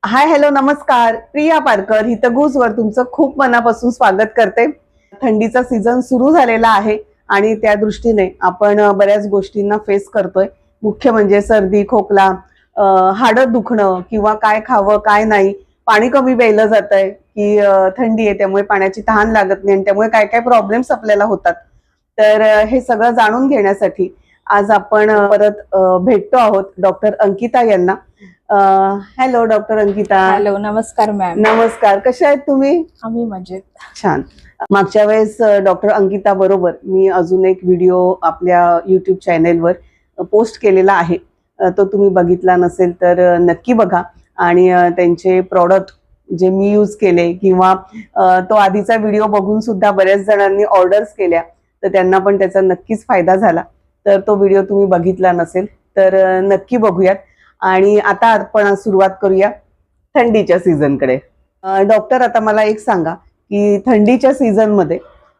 Hi hello नमस्कार. प्रिया पारकर हितगुजवर तुमचं खूप मनापासून स्वागत करते. थंडीचा सीझन सुरू झालेला आहे आणि त्या दृष्टीने आपण बऱ्याच गोष्टींना फेस करतोय. मुख्य म्हणजे सर्दी खोकला, हाडं दुखणं किंवा काय खावं काय नाही, पाणी कमी प्यायलं जातंय की थंडी आहे त्यामुळे पाण्याची तहान लागत नाही आणि त्यामुळे काय काय प्रॉब्लेम्स आपल्याला होतात. तर हे सगळं जाणून घेण्यासाठी आज आपण परत भेटतो आहोत डॉक्टर अंकिता यांना. Hello doctor Ankita. हॅलो, नमस्कार मॅम. नमस्कार, कशा आहेत तुम्ही? आम्ही मजेत. छान. मागच्या वेळेस डॉक्टर अंकिता बरोबर मी अजून एक व्हिडिओ आपल्या युट्यूब चॅनेलवर पोस्ट केलेला आहे. तो तुम्ही बघितला नसेल तर नक्की बघा आणि त्यांचे प्रॉडक्ट जे मी यूज केले किंवा तो आधीचा व्हिडिओ बघून सुद्धा बऱ्याच जणांनी ऑर्डर्स केल्या तर त्यांना पण त्याचा नक्कीच फायदा झाला. तर तो व्हिडिओ तुम्ही बघितला नसेल तर नक्की बघूयात. आणि आता आपण सुरुवात करूया थंडीच्या सीझनकडे. डॉक्टर, आता मला एक सांगा की थंडीच्या सीझन मध्ये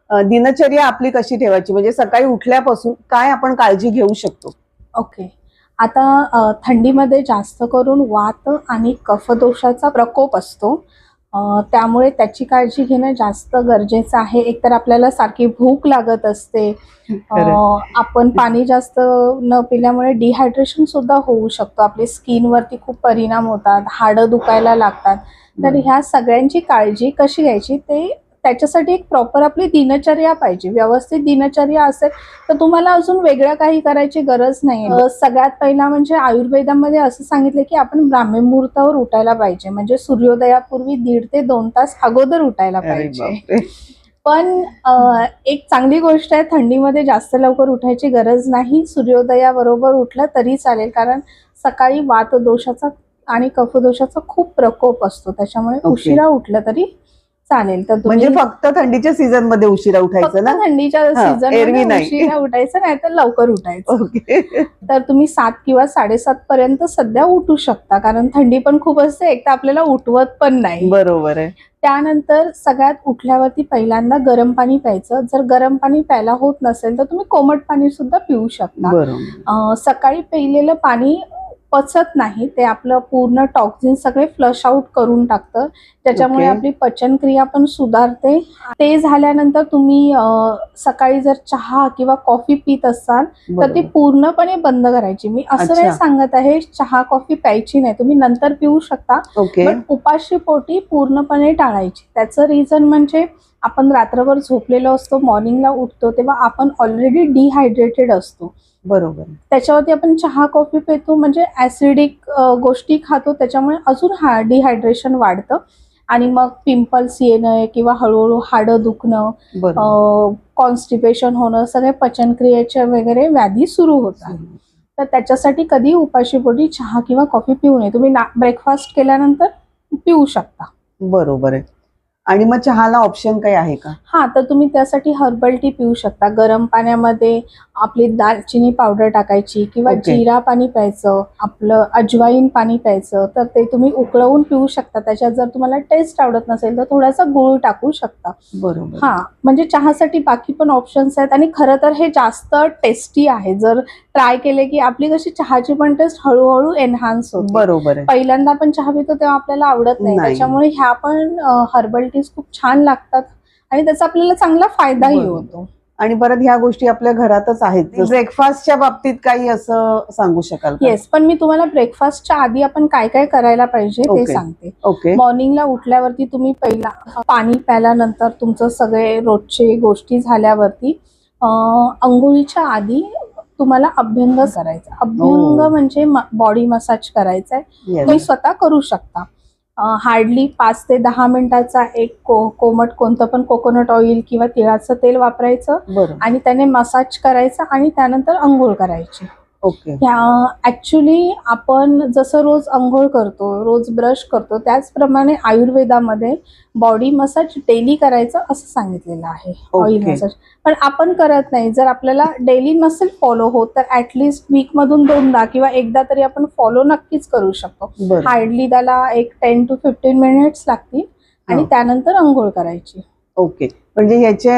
दिनचर्या आपली कशी ठेवायची, म्हणजे सकाळी उठल्यापासून काय आपण काळजी घेऊ शकतो? ओके. आता थंडीमध्ये जास्त करून वात आणि कफदोषाचा प्रकोप असतो. त्यामुळे त्याची काळजी घेणं जास्त गरजेचं आहे. एकतर आपल्याला सारखी भूक लागत असते. आपण पाणी जास्त न पिल्यामुळे डिहायड्रेशन सुद्धा होऊ शकतो. आपली स्किनवरती खूप परिणाम होतात, हाडं दुखायला लागतात. तर ह्या सगळ्यांची काळजी कशी घ्यायची ते त्याच्यासाठी एक प्रॉपर आपली दिनचर्या पाहिजे. व्यवस्थित दिनचर्या असेल तर तुम्हाला अजून वेगळं काही करायची गरज नाही. सगळ्यात पहिला म्हणजे आयुर्वेदामध्ये असं सांगितलं की आपण ब्राह्मी मुहूर्तावर उठायला पाहिजे, म्हणजे सूर्योदयापूर्वी 1.5 ते 2 तास अगोदर उठायला पाहिजे. पण एक चांगली गोष्ट आहे, थंडीमध्ये जास्त लवकर उठायची गरज नाही. सूर्योदयाबरोबर उठलं तरी चालेल, कारण सकाळी वातदोषाचा आणि कफदोषाचा खूप प्रकोप असतो. त्याच्यामुळे उशिरा उठलं तरी चालेल. तर म्हणजे फक्त थंडीच्या सीझन मध्ये उशिरा उठायचं ना? थंडीच्या सीझन मध्ये उशिरा उठायचं, नाही तर लवकर उठायचं. तर तुम्ही 7 किंवा 7:30 पर्यंत सध्या उठू शकता, कारण थंडी पण खूप असते, एक तर आपल्याला उठवत पण नाही. बरोबर आहे. त्यानंतर सगळ्यात उठल्यावरती पहिल्यांदा गरम पाणी प्यायचं. जर गरम पाणी प्यायला होत नसेल तर तुम्ही कोमट पाणी सुद्धा पिऊ शकता. सकाळी प्यायलेलं पाणी पचत नाही, ते आपलं पूर्ण टॉक्झिन सगळे फ्लश आउट करून टाकतं. त्याच्यामुळे आपली पचनक्रिया पण सुधारते. ते झाल्यानंतर तुम्ही सकाळी जर चहा किंवा कॉफी पित असाल तर ती पूर्णपणे बंद करायची. मी असं नाही सांगत आहे चहा कॉफी प्यायची नाही, तुम्ही नंतर पिऊ शकता, पण उपाशी पोटी पूर्णपणे टाळायची. त्याचं रिझन म्हणजे आपण रात्रभर झोपलेलो असतो, मॉर्निंगला उठतो तेव्हा आपण ऑलरेडी डिहायड्रेटेड असतो. बरोबर. त्याच्यावरती आपण चहा कॉफी पितो म्हणजे ऍसिडिक गोष्टी खातो, त्याच्यामुळे अजून डिहायड्रेशन वाढतं आणि मग पिंपल्स येणं किंवा हळूहळू हाडं दुखणं, कॉन्स्टिपेशन होणं, सगळे पचनक्रियेच्या वगैरे व्याधी सुरू होतात. तर त्याच्यासाठी कधी उपाशीपोटी चहा किंवा कॉफी पिऊ नये. तुम्ही ब्रेकफास्ट केल्यानंतर पिऊ शकता. बरोबर आहे. आणि मग चहाला ऑप्शन काही आहे का? तर तुम्ही त्यासाठी हर्बल टी पिऊ शकता. गरम पाण्यामध्ये आपली दालचिनी पावडर टाकायची किंवा जिरा पाणी प्यायचं, आपलं अजवाईन पाणी प्यायचं. तर ते तुम्ही उकळवून पिऊ शकता. त्याच्यात जर तुम्हाला टेस्ट आवडत नसेल तर थोडासा गूळ टाकू शकता. बरोबर. म्हणजे चहासाठी बाकी पण ऑप्शन्स आहेत आणि खरं तर हे जास्त टेस्टी आहे. जर ट्राय केले की आपली कशी चहाची पण टेस्ट हळूहळू एनहान्स होते. बरोबर आहे. पहिल्यांदा आपण चहा पितो तेव्हा आपल्याला आवडत नाही, त्याच्यामुळे ह्या पण हर्बल टीज खूप छान लागतात आणि त्याचा आपल्याला चांगला फायदाही होतो. आणि परत ह्या गोष्टी आपल्या घरातच आहेत. ब्रेकफास्टच्या बाबतीत काही असं सांगू शकाल का? येस, पण मी तुम्हाला ब्रेकफास्टच्या आधी आपण काय काय करायला पाहिजे ते सांगते. मॉर्निंगला उठल्यावरती तुम्ही पहिला पाणी प्यायल्यानंतर तुमचं सगळे रोजचे गोष्टी झाल्यावरती अंघोळीच्या आधी तुम्हाला अभ्यंग करायचा. अभ्यंग म्हणजे बॉडी मसाज करायचा आहे. तुम्ही स्वतः करू शकता. हार्डली 5 ते 10 मिनिटाचा एक कोमट कोणतं पण कोकोनट ऑइल किंवा तिळाचं तेल वापरायचं आणि त्याने मसाज करायचा आणि त्यानंतर अंघोळ करायची. ऍक्च्युली आपण जसं रोज अंघोळ करतो, रोज ब्रश करतो, त्याचप्रमाणे आयुर्वेदामध्ये बॉडी मसाज डेली करायचं असं सांगितलेलं आहे, ऑइल मसाज. पण आपण करत नाही. जर आपल्याला डेली नसेल फॉलो होत तर ऍटलिस्ट वीक मधून 2दा किंवा एकदा तरी आपण फॉलो नक्कीच करू शकतो. हार्डली त्याला एक 10 to 15 मिनिट्स लागतील आणि त्यानंतर अंघोळ करायची. ओके. म्हणजे याचे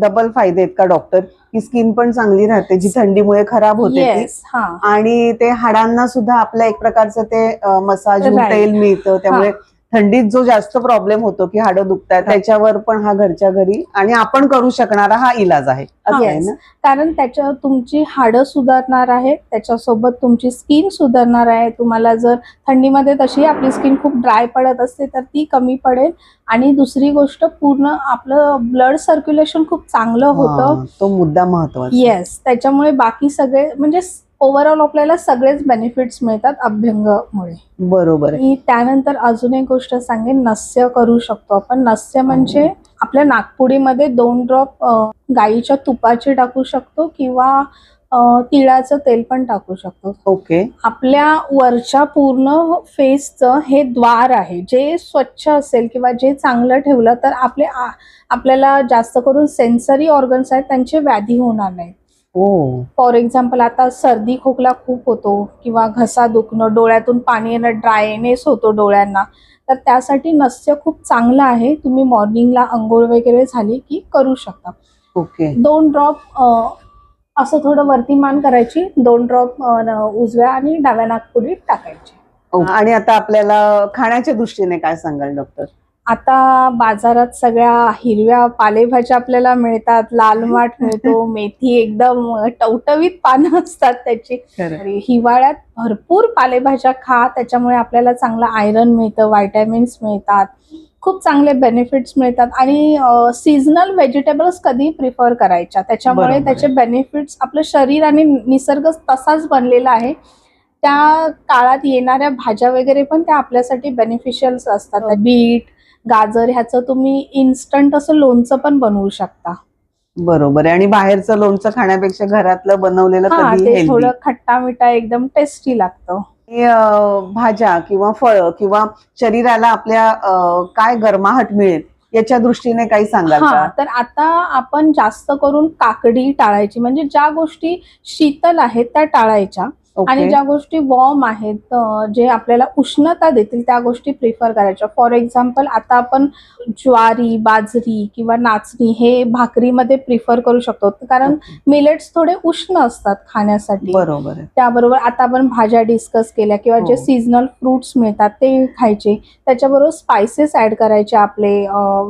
डबल फायदे आहेत का डॉक्टर, की स्किन पण चांगली राहते जी थंडीमुळे खराब होते ती, येस, हा, आणि ते हाडांना सुद्धा आपल्या एक प्रकारचं ते मसाज Right. तेल मिळतं, त्यामुळे थंडीत जो जास्त प्रॉब्लेम होतो की हाडं दुखतात त्याच्यावर पण हा घरच्या घरी आणि आपण करू शकणारा हा इलाज आहे, असं आहे येस, ना? कारण त्याच्या तुमची हाडं सुधारणार आहेत, त्याच्यासोबत तुमची स्किन सुधारणार आहे. तुम्हाला जर थंडीमध्ये तशी आपली स्किन खूप ड्राय पडत असते तर ती कमी पडेल, आणि दुसरी गोष्ट पूर्ण आपलं ब्लड सर्क्युलेशन खूप चांगलं होतं. हा, तो मुद्दा महत्वाचा. येस, त्याच्यामुळे बाकी सगळे म्हणजे ओव्हरऑल आपल्याला सगळेच बेनिफिट्स मिळतात अभ्यंगमुळे. बरोबर आहे. मी त्यानंतर अजून एक गोष्ट सांगेन, नस्य करू शकतो आपण. नस्य म्हणजे आपल्या नागपुडीमध्ये 2 ड्रॉप गाईच्या तुपाचे टाकू शकतो किंवा तिळाचं तेल पण टाकू शकतो. ओके. आपल्या वरच्या पूर्ण फेसचं हे द्वार आहे, जे स्वच्छ असेल किंवा जे चांगलं ठेवलं तर आपल्याला जास्त करून सेन्सरी ऑर्गन्स आहेत त्यांचे व्याधी होणार नाही. फॉर एक्झाम्पल आता सर्दी खोकला खूप होतो किंवा घसा दुखणं, डोळ्यातून पाणी येणं, ड्रायनेस होतो डोळ्यांना, तर त्यासाठी नस्य खूप चांगलं आहे. तुम्ही मॉर्निंगला अंघोळ वगैरे झाली की करू शकता. ओके. 2 ड्रॉप असं थोडं वरती मान करायची, 2 ड्रॉप उजव्या आणि डाव्या नागपुडीत टाकायचे. आणि आता आपल्याला खाण्याच्या दृष्टीने काय सांगाल डॉक्टर? आता बाजारात सगळ्या हिरव्या पालेभाज्या आपल्याला मिळतात, लाल माठ मिळतो, मेथी एकदम टवटवीत पानं असतात त्याची. हिवाळ्यात भरपूर पालेभाज्या खा, त्याच्यामुळे आपल्याला चांगलं आयरन मिळतं, व्हायटॅमिन्स मिळतात, खूप चांगले बेनिफिट्स मिळतात. आणि सीझनल व्हेजिटेबल्स कधी प्रिफर करायच्या, त्याच्यामुळे त्याचे बेनिफिट्स, आपलं शरीर आणि निसर्ग तसाच बनलेला आहे, त्या काळात येणाऱ्या भाज्या वगैरे पण त्या आपल्यासाठी बेनिफिशियल्स असतात. बीट, गाजर ह्याचं तुम्ही इन्स्टंट असं लोणचं पण बनवू शकता. बरोबर आहे. आणि बाहेरचं लोणचं खाण्यापेक्षा घरातलं बनवलेलं कधी ते हेल्दी. थोडं खट्टा मिठा एकदम टेस्टी लागतं. भाज्या किंवा फळं किंवा शरीराला आपल्या काय गरमाहट मिळेल याच्या दृष्टीने काही सांगाल का? तर आता आपण जास्त करून काकडी टाळायची, म्हणजे ज्या गोष्टी शीतल आहेत त्या टाळायच्या, आणि ज्या गोष्टी वॉर्म आहेत, जे आपल्याला उष्णता देतील त्या गोष्टी प्रिफर करायच्या. फॉर एक्झाम्पल आता आपण ज्वारी, बाजरी किंवा नाचणी हे भाकरीमध्ये प्रिफर करू शकतो, कारण मिलेट्स थोडे उष्ण असतात खाण्यासाठी. बरोबर आहे. त्याबरोबर आता आपण भाज्या डिस्कस केल्या किंवा जे सीझनल फ्रुट्स मिळतात ते खायचे. त्याच्याबरोबर स्पायसेस ऍड करायचे, आपले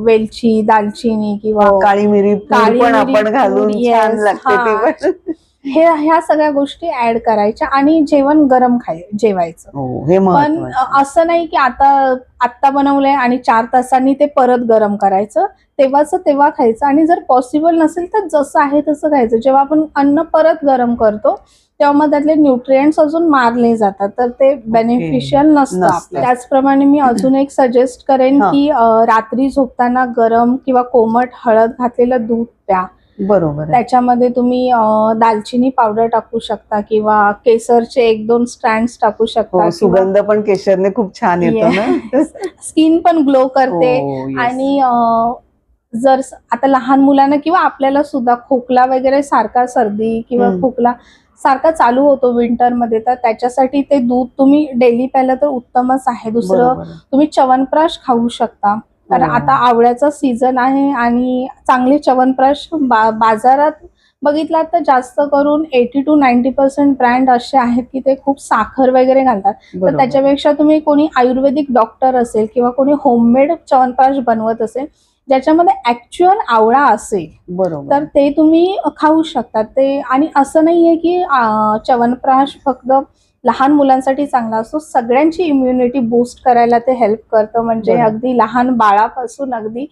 वेलची, दालचिनी किंवा काळी मिरी पण आपण घालून छान लागते ते पण. ह्या सगळ्या गोष्टी ऍड करायच्या आणि जेवण गरम जेवायचं. हे पण महत्त्वाचं. असं नाही की आता बनवलंय आणि 4 तासांनी ते परत गरम करायचं, तेव्हा खायचं. आणि जर पॉसिबल नसेल तर जसं आहे तसं खायचं. जेव्हा आपण अन्न परत गरम करतो तेव्हा मग त्यातले न्यूट्रिएंट्स अजून मारले जातात, तर ते बेनिफिशियल नसतं. त्याचप्रमाणे मी अजून एक सजेस्ट करेन की रात्री झोपताना गरम किंवा कोमट हळद घातलेलं दूध प्या. बरोबर. त्याच्यामध्ये तुम्ही दालचिनी पावडर टाकू शकता किंवा केसरचे 1-2 स्ट्रँड्स टाकू शकता. सुगंध पण केशरने खूप छान येतो ना. स्किन पण ग्लो करते. आणि जर आता लहान मुलांना किंवा आपल्याला सुद्धा खोकला वगैरे सारखा, सर्दी किंवा खोकला सारखा चालू होतो विंटरमध्ये, तर त्याच्यासाठी ते दूध तुम्ही डेली प्यायला तर उत्तमच आहे. दुसरं, तुम्ही च्यवनप्राश खाऊ शकता, कारण आता आवळ्याचा सीझन आहे आणि चांगले च्यवनप्राश बाजारात बघितलात तर जास्त करून 80 to 90% ब्रँड असे आहेत की ते खूप साखर वगैरे घालतात. तर त्याच्यापेक्षा तुम्ही कोणी आयुर्वेदिक डॉक्टर असेल किंवा कोणी होममेड च्यवनप्राश बनवत असेल ज्याच्यामध्ये ऍक्च्युअल आवळा असेल, तर ते तुम्ही खाऊ शकता. ते आणि असं नाहीये की च्यवनप्राश फक्त लहान मुलांसाठी चांगला असतो, सगळ्यांची इम्युनिटी बूस्ट करायला ते हेल्प करतं. म्हणजे अगदी लहान बाळापासून अगदी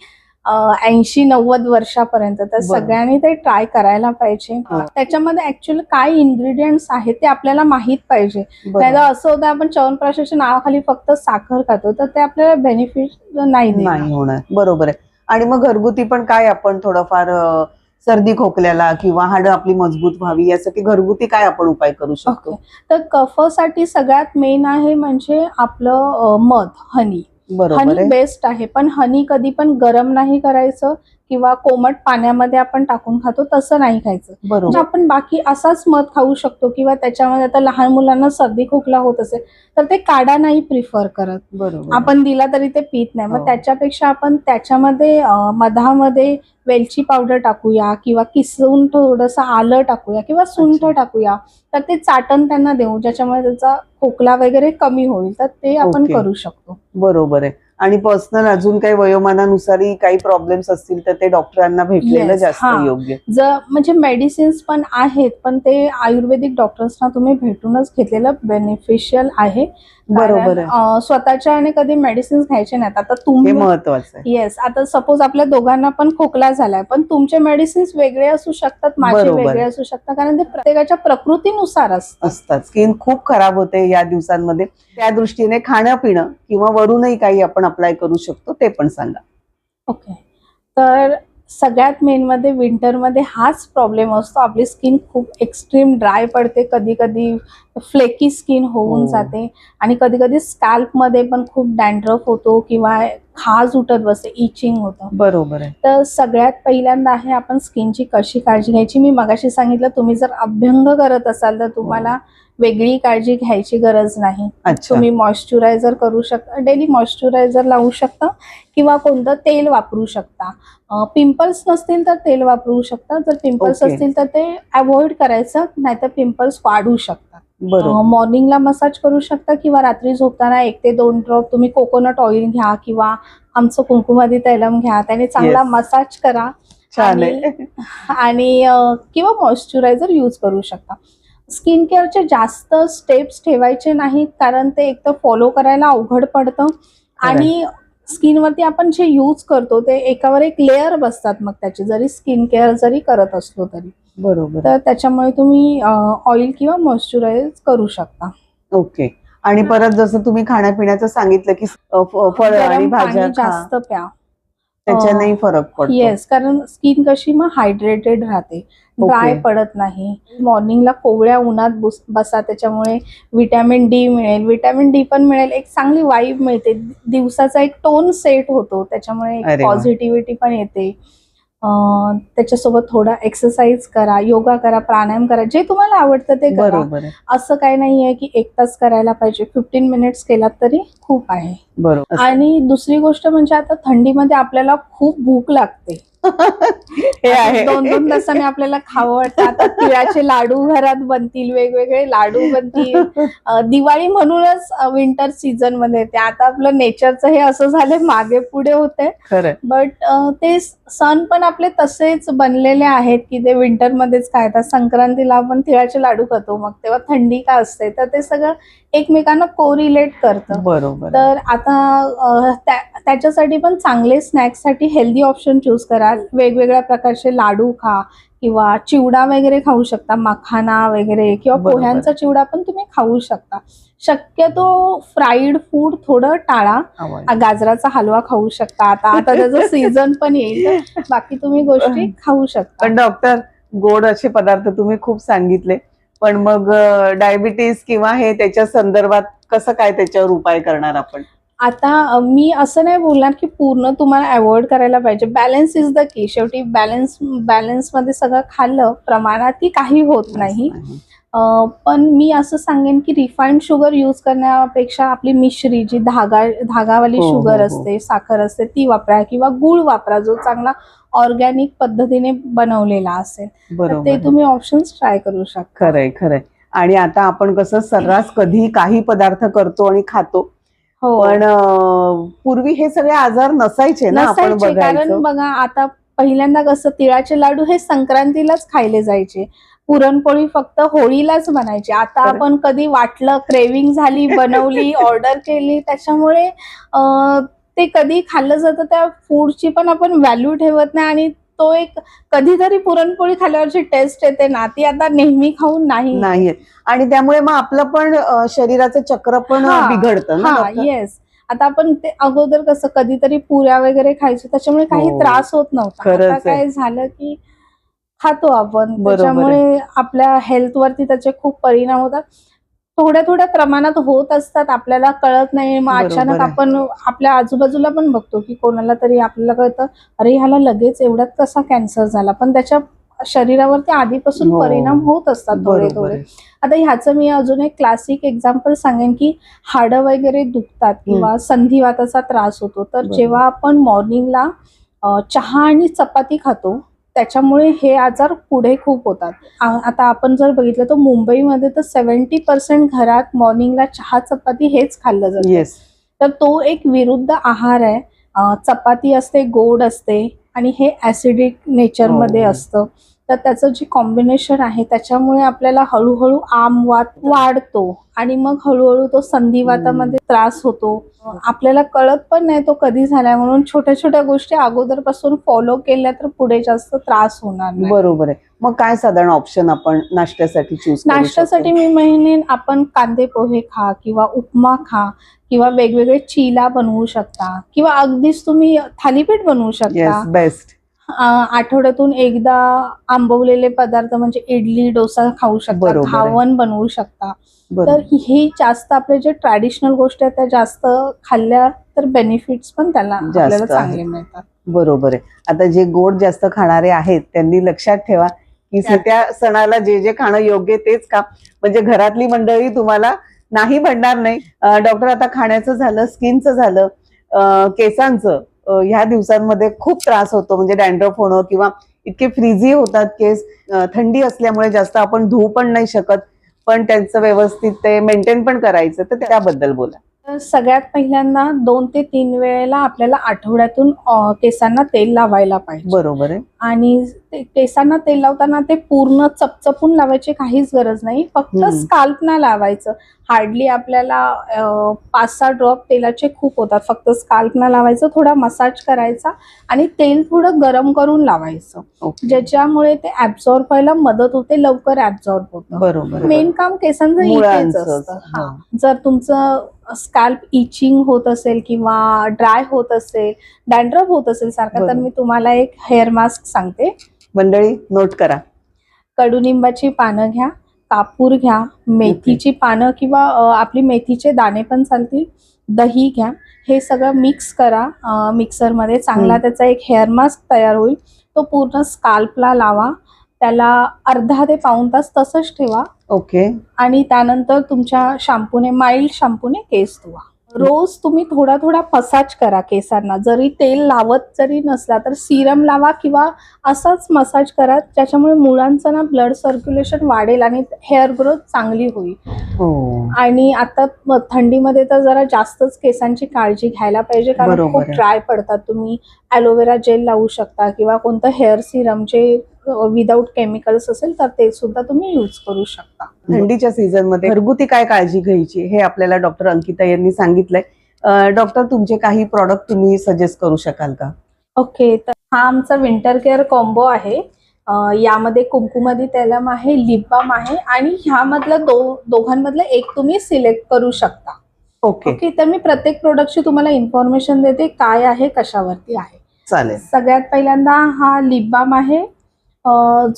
80-90 वर्षापर्यंत, तर सगळ्यांनी ते ट्राय करायला पाहिजे. त्याच्यामध्ये ऍक्च्युअली काय इन्ग्रेडियंट्स आहेत ते आपल्याला माहित पाहिजे. नाहीतर असं होतं आपण च्यवनप्राशाच्या नावाखाली फक्त साखर खातो, तर ते आपल्याला बेनिफिट नाही होणार. बरोबर आहे. आणि मग घरगुती पण काय आपण थोडंफार सर्दी खोकल्याला किंवा हाडं आपली मजबूत व्हावी यासाठी घरगुती काय आपण उपाय करू शकतो? तर कफसाठी सगळ्यात मेन आहे म्हणजे आपलं मध, हनी. हनी बेस्ट आहे, पण हनी कधी पण गरम नाही करायचं, किंवा कोमट पाण्यामध्ये आपण टाकून खातो तसं नाही खायचं. म्हणजे बरोबर आपण बाकी असाच मध खाऊ शकतो किंवा त्याच्यामध्ये आता लहान मुलांना सर्दी खोकला होत असेल तर ते काढा नाही प्रिफर करत, बरोबर आपण दिला तरी ते पीत नाही. हो. मग त्याच्यापेक्षा आपण त्याच्यामध्ये मधामध्ये वेलची पावडर टाकूया किंवा किसून थोडंसं आलं टाकूया किंवा सुंठ अच्छा. टाकूया, तर ते चाटण त्यांना देऊ ज्याच्यामुळे त्याचा खोकला वगैरे कमी होईल, तर ते आपण ओके. करू शकतो. बरोबर आहे. आणि पर्सनल अजून काही वयोमानानुसारही काही प्रॉब्लेम्स असतील तर ते डॉक्टरांना भेटलेलं Yes, जास्त हां. योग्य. जर म्हणजे मेडिसिन्स पण आहेत, पण ते आयुर्वेदिक डॉक्टर्सना तुम्ही भेटूनच घेतलेलं बेनिफिशियल आहे. बरोबर कारण आहे. स्वतःच्याने कधी मेडिसिन्स घ्यायचे नाहीत. आता हे तुम्ही महत्वाचं आहे. येस, आता सपोज आपल्या दोघांना पण खोकला झालाय, पण तुमचे मेडिसिन्स वेगळे असू शकतात, माझे बरोबर वेगळे आहे. असू शकतात, कारण ते प्रत्येकाच्या प्रकृतीनुसार असतं. असतात. स्किन खूप खराब होते या दिवसांमध्ये. त्या दृष्टीने खाणं पिणं किंवा वरूनही काही आपण अप्लाय करू शकतो ते पण सांगा. ओके. तर सगळ्यात मेनमध्ये विंटरमध्ये हाच प्रॉब्लेम असतो. आपली स्किन खूप एक्स्ट्रीम ड्राय पडते, कधी-कधी फ्लेकी स्किन होऊन हो. जाते आणि कधी-कधी स्कॅल्पमध्ये पण खूप डॅन्ड्रफ होतो किंवा खाज उठत बसते, इचिंग होतं. बरोबर आहे. तर सगळ्यात पहिल्यांदा आहे आपण स्किनची कशी काळजी घ्यायची. मी मगाशी सांगितलं, तुम्ही जर अभ्यंग करत असाल तर तुम्हाला वेगळी काळजी घ्यायची गरज नाही. अच्छा. तुम्ही मॉइश्चरायझर करू शकता, डेली मॉइश्चरायझर लावू शकता किंवा कोणतं तेल वापरू शकता. पिंपल्स नसतील तर तेल वापरू शकता, जर पिंपल्स ओके. असतील तर ते अवॉइड करायचं, नाहीतर पिंपल्स वाढू शकतात. बरोबर. मॉर्निंगला मसाज करू शकता किंवा रात्री झोपताना 1 ते 2 ड्रॉप तुम्ही कोकोनट ऑइल घ्या किंवा आमचं कुंकुमादी तैलम घ्या, त्याने चांगला Yes. मसाज करा छान आणि आहे. आणि किंवा मॉइश्चरायझर यूज करू शकता. स्किन केअरचे जास्त स्टेप्स ठेवायचे नाहीत, कारण ते एकतर फॉलो करायला अवघड पडतं आणि स्किनवरती आपण जे यूज करतो ते एकावर एक लेअर बसतात मग त्याचे, जरी स्किन केअर जरी करत असलो तरी. बरोबर. तर त्याच्यामुळे तुम्ही ऑइल किंवा मॉइश्चराइज करू शकता. ओके. आणि परत जसं तुम्ही खाण्यापिण्याचं सांगितलं की फळं आणि गरम भाज्या पाणी खा, जास्त प्या. त्याच्यानेही फरक पडतो. येस, कारण स्किन कशी मग हायड्रेटेड राहते, ड्राय ओके. पडत नाही. मॉर्निंगला कोवळ्या उन्हात बसा, त्याच्यामुळे व्हिटॅमिन डी मिळेल, व्हिटॅमिन डी पण मिळेल, एक चांगली वाईब मिळते, दिवसाचा एक टोन सेट होतो, त्याच्यामुळे एक अरे वा. पॉझिटिव्हिटी पण येते. त्याच्यासोबत थोडा एक्सरसाइज करा, योगा करा, प्राणायाम करा, जे तुम्हाला आवडतं ते करा. बरोबर आहे. असं काही नाहीये की 1 तास करायला पाहिजे, 15 मिनिट्स केलात तरी खूप आहे. बरोबर. आणि दुसरी गोष्ट म्हणजे आता थंडीमध्ये आपल्याला खूप भूक लागते. हे आहे. 2-2 तासाने आपल्याला खावं वाटतं. आता तिळाचे लाडू घरात बनतील, वेगवेगळे लाडू बनतील. दिवाळी म्हणूनच विंटर सीझन मध्ये येते. आता आपलं नेचरचं हे असं झालंय, मागे पुढे होतंय. खरंय. बट ते सण पण आपले तसेच बनलेले आहेत की ते विंटरमध्येच खातात. संक्रांतीला आपण तिळाचे लाडू खातो, मग तेव्हा थंडी का असते, तर ते सगळं एकमेकांना कोरिलेट करतं. बरोबर. तर आता त्याच्यासाठी पण चांगले स्नॅक्ससाठी हेल्दी ऑप्शन चूज करा. वेगवेगळ्या प्रकारचे लाडू खा किंवा चिवडा वगैरे खाऊ शकता, मखाना वगैरे किंवा बरोबर. पोह्यांचा चिवडा पण तुम्ही खाऊ शकता. शक्यतो फ्राईड फूड थोडं टाळा. गाजराचा हलवा खाऊ शकता, आता त्याचं सीझन पण येईल, तर बाकी तुम्ही गोष्टी खाऊ शकता. पण डॉक्टर, गोड असे पदार्थ तुम्ही खूप सांगितले, पण मग डायबिटीस किंवा हे त्याच्या संदर्भात कसं काय त्याच्यावर उपाय करणार आपण? आता मी असं नाही बोलणार की पूर्ण तुम्हाला अवॉइड करायला पाहिजे. Balance is the key. शेवटी बॅलन्समध्ये सगळं खाल्लं प्रमाणात काही होत नाही. पण मी असं सांगेन की रिफाईंड शुगर यूज करण्यापेक्षा आपली मिश्री, जी धागावाली हो, शुगर हो, हो. असते, साखर असते, ती वापरा किंवा गूळ वापरा, जो चांगला ऑर्गॅनिक पद्धतीने बनवलेला असेल. तर बरोबर ते आहे. तुम्ही ऑप्शन्स ट्राय करू शकता. खरंय खरंय. आणि आता आपण कसं सर्रास कधी काही पदार्थ करतो आणि खातो, हो. पण पूर्वी हे सगळे आजार नसायचे ना, आपण नसायचे, कारण बघायचो. बघा आता पहिल्यांदा कसं तिळाचे लाडू हे संक्रांतीलाच खायले जायचे. पुरणपोळी फक्त होळीलाच बनायची. आता खरं. आपण कधी वाटलं, क्रेविंग झाली, बनवली, ऑर्डर केली, त्याच्यामुळे ते कधी खाल्लं जातं, त्या फूडची पण आपण व्हॅल्यू ठेवत नाही आणि तो एक कधीतरी पुरणपोळी खाल्ल्यावरची टेस्ट येते ना, ती आता नेहमी खाऊन नाही. नाहीये. आणि त्यामुळे मग आपलं पण शरीराचं चक्र पण बिघडतं ना डॉक्टर? येस. आता आपण ते अगोदर कसं कधीतरी पुऱ्या वगैरे खायचो, त्याच्यामुळे काही हो. त्रास होत नव्हता. खरंच आता आहे. काय झालं की खातो आपण, बरोबर आहे. त्याच्यामुळे आपल्या हेल्थवरती त्याचे खूप परिणाम होतात. थोड्या थोड्या प्रमाणात होत असतात, आपल्याला कळत नाही. मग बरोबर अचानक आहे. आपण आपल्या आजूबाजूला पण बघतो की कोणाला तरी आपल्याला कळतं, अरे ह्याला लगेच एवढ्यात कसा कॅन्सर झाला, पण त्याच्या शरीरावरती आधीपासून हो. परिणाम होत असतात थोडे बरोबर थोडे. आहे. आता ह्याचं मी अजून एक क्लासिक एक्झाम्पल सांगेन की हाडं वगैरे दुखतात किंवा संधिवाताचा त्रास होतो, तर बरोबर. जेव्हा आपण मॉर्निंगला चहा आणि चपाती खातो त्याच्यामुळे हे आजार पुढे खूप होतात. आता आपण जर बघितलं तर मुंबईमध्ये तर 70% घरात मॉर्निंगला चहा चपाती हेच खाल्लं जातं. येस. तर तो एक विरुद्ध आहार आहे. चपाती असते, गोड असते आणि हे ॲसिडिक नेचरमध्ये हो. असतं. तर त्याचं जे कॉम्बिनेशन आहे त्याच्यामुळे आपल्याला हळूहळू आमवात वाढतो आणि मग हळूहळू तो संधिवातामध्ये त्रास होतो. आपल्याला कळत पण नाही तो कधी झालाय, म्हणून छोट्या छोट्या गोष्टी अगोदरपासून फॉलो केल्या तर पुढे जास्त त्रास होणार नाही. बरोबर आहे. मग काय साधारण ऑप्शन आपण नाश्त्यासाठी चूज करू नाश्त्यासाठी शकतो? मी म्हणेन आपण कांदे पोहे खा किंवा उपमा खा किंवा वेगवेगळे चीला बनवू शकता किंवा अगदीच तुम्ही थालीपीठ बनवू शकता. Yes, best. आठवड्यातून एकदा आंबवलेले पदार्थ म्हणजे इडली, डोसा खाऊ शकता, बरोबर आहे. घावन बनवू शकता. तर बरोबर. हे जास्त आपले जे ट्रॅडिशनल गोष्टी आहेत त्या जास्त खाल्ल्या तर बेनिफिट्स पण त्याला आपल्याला जास्त चांगले आहेत. मिळतात. बरोबर आहे. आता जे गोड जास्त खाणारे आहेत त्यांनी लक्षात ठेवा की त्या सणाला जे जे खाणं योग्य आहे तेच खा, म्हणजे घरातली मंडळी तुम्हाला नाही म्हणणार नाही. डॉक्टर, आता खाण्याचं झालं, स्किनचं झालं, केसांचं ह्या दिवसांमध्ये खूप त्रास होतो, म्हणजे डॅन्ड्रफ होणं किंवा इतके फ्रीझी होतात केस. थंडी असल्यामुळे जास्त आपण धुवू पण नाही शकत, पण त्यांचं व्यवस्थित ते मेंटेन पण करायचं, तर त्याबद्दल बोला. तर सगळ्यात पहिल्यांदा 2 ते 3 वेळेला आपल्याला आठवड्यातून केसांना तेल लावायला पाहिजे. बरोबर आहे. आणि केसांना तेल लावताना ते पूर्ण चपचपून लावायची काहीच गरज नाही, फक्त स्काल्पना लावायचं. हार्डली आपल्याला 5-6 ड्रॉप तेलाचे खूप होतात. फक्त स्काल्पना लावायचं, थोडा मसाज करायचा आणि तेल थोडं गरम करून लावायचं, ओके. ज्याच्यामुळे ते ऍब्झॉर्ब व्हायला मदत होते, लवकर ऍब्झॉर्ब होतं. बरोबर आहे. मेन काम केसांचं इथेच मुळांचंच. असतं. हा, जर तुमचं स्कॅल्प इचिंग होत असेल किंवा ड्राय होत असेल, डॅन्ड्रफ होत असेल सारखा, तर बरोबर. मी तुम्हाला एक हेअर मास्क सांगते. मंडळी नोट करा. कडुनिंबाची पानं घ्या, कापूर घ्या, मेथीची पानं किंवा आपली मेथीचे दाणे पण चालतील, दही घ्या. हे सगळं मिक्स करा मिक्सरमध्ये. चांगला त्याचा एक हेअर मास्क तयार होईल. तो पूर्ण स्काल्पला लावा. त्याला अर्धा ते पाऊण तास तसंच ठेवा. ओके. आणि त्यानंतर तुमच्या शॅम्पूने, माइल्ड शॅम्पूने केस धुवा. रोज तुम्ही थोडा थोडा मसाज करा केसांना. जरी तेल लावत जरी नसला तर सिरम लावा किंवा असाच मसाज करा, ज्याच्यामुळे मुळांचं ना ब्लड सर्क्युलेशन वाढेल आणि हेअर ग्रोथ चांगली होईल. हो. आणि आता थंडीमध्ये तर जरा जास्तच केसांची काळजी घ्यायला पाहिजे, कारण बरोबर खूप आहे. ड्राय पडतात. तुम्ही ॲलोवेरा जेल लावू शकता किंवा कोणतं हेअर सिरम जे विदाऊट केमिकल्स असेल तर ते सुद्धा तुम्ही यूज करू शकता. थंडीच्या सीझन मध्ये घरगुती काय काळजी घ्यायची हे आपल्याला डॉक्टर अंकिता यांनी सांगितलंय. डॉक्टर, तुमचे काही प्रॉडक्ट तुम्ही सजेस्ट करू शकाल का? ओके, तर हा आमचा विंटर केअर कॉम्बो आहे. यामध्ये कुंकुमादी तैलम आहे, लिप बाम आहे आणि ह्यामधलं दोघांमधलं एक तुम्ही सिलेक्ट करू शकता. ओके. ओके, तर मी प्रत्येक प्रोडक्टची तुम्हाला इन्फॉर्मेशन देते, काय आहे, कशावरती आहे. चालेल. सगळ्यात पहिल्यांदा हा लिप बाम आहे.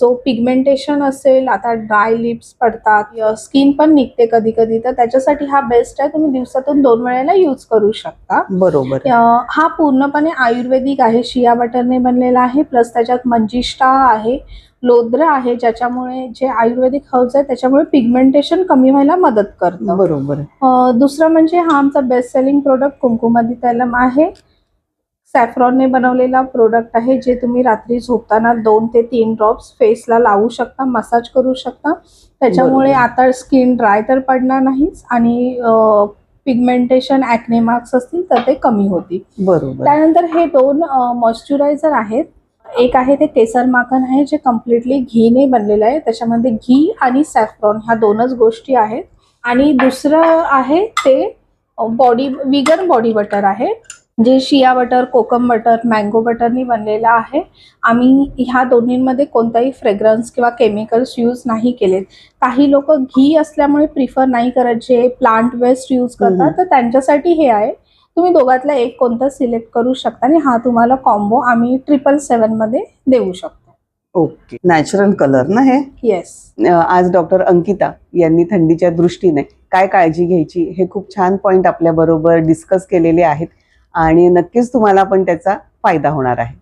जो पिगमेंटेशन असेल, आता ड्राय लिप्स पडतात, स्किन पण निघते कधी कधी, तर त्याच्यासाठी हा बेस्ट आहे. तुम्ही दिवसातून 2 वेळेला यूज करू शकता. बरोबर. हा पूर्णपणे आयुर्वेदिक आहे, शिया बटरने बनलेला आहे. प्लस त्याच्यात मंजिष्ठा आहे, लोद्र आहे, ज्याच्यामुळे जे आयुर्वेदिक हर्ब्स आहे त्याच्यामुळे पिगमेंटेशन कमी व्हायला मदत करतं. बरोबर. दुसरं म्हणजे हा आमचा बेस्ट सेलिंग प्रोडक्ट कुंकुमादी तैलम आहे. सॅफ्रॉनने बनवलेला प्रोडक्ट आहे, जे तुम्ही रात्री झोपताना 2 ते 3 ड्रॉप्स फेसला लावू शकता, मसाज करू शकता. त्याच्यामुळे आता स्किन ड्राय तर पडणार नाहीच आणि पिगमेंटेशन, ॲक्ने मार्क्स असतील तर ते कमी होतील. बरोबर. त्यानंतर हे 2 मॉइश्चरायझर आहेत. एक आहे ते केसर माखन आहे, जे कम्प्लिटली घीने बनलेलं आहे. त्याच्यामध्ये घी आणि सॅफ्रॉन ह्या 2च गोष्टी आहेत. आणि दुसरं आहे ते विगन बॉडी बटर आहे, जे शिया बटर, कोकम बटर, मँगो बटरनी बनलेलं आहे. आम्ही ह्या दोन्हींमध्ये कोणताही फ्रेग्रन्स किंवा केमिकल्स यूज नाही केलेत. काही लोक घी असल्यामुळे प्रिफर नाही करत, जे प्लांट वेस्ट यूज करतात, तर त्यांच्यासाठी हे आहे. तुम्ही दोघातला एक कोणता सिलेक्ट करू शकता आणि हा तुम्हाला कॉम्बो आम्ही 777 मध्ये देऊ शकतो. ओके. नॅचरल कलर ना हे? येस. आज डॉक्टर अंकिता यांनी थंडीच्या दृष्टीने काय काळजी घ्यायची हे खूप छान पॉईंट आपल्याबरोबर डिस्कस केलेले आहेत आणि नक्कीच तुम्हाला पण त्याचा फायदा होणार आहे.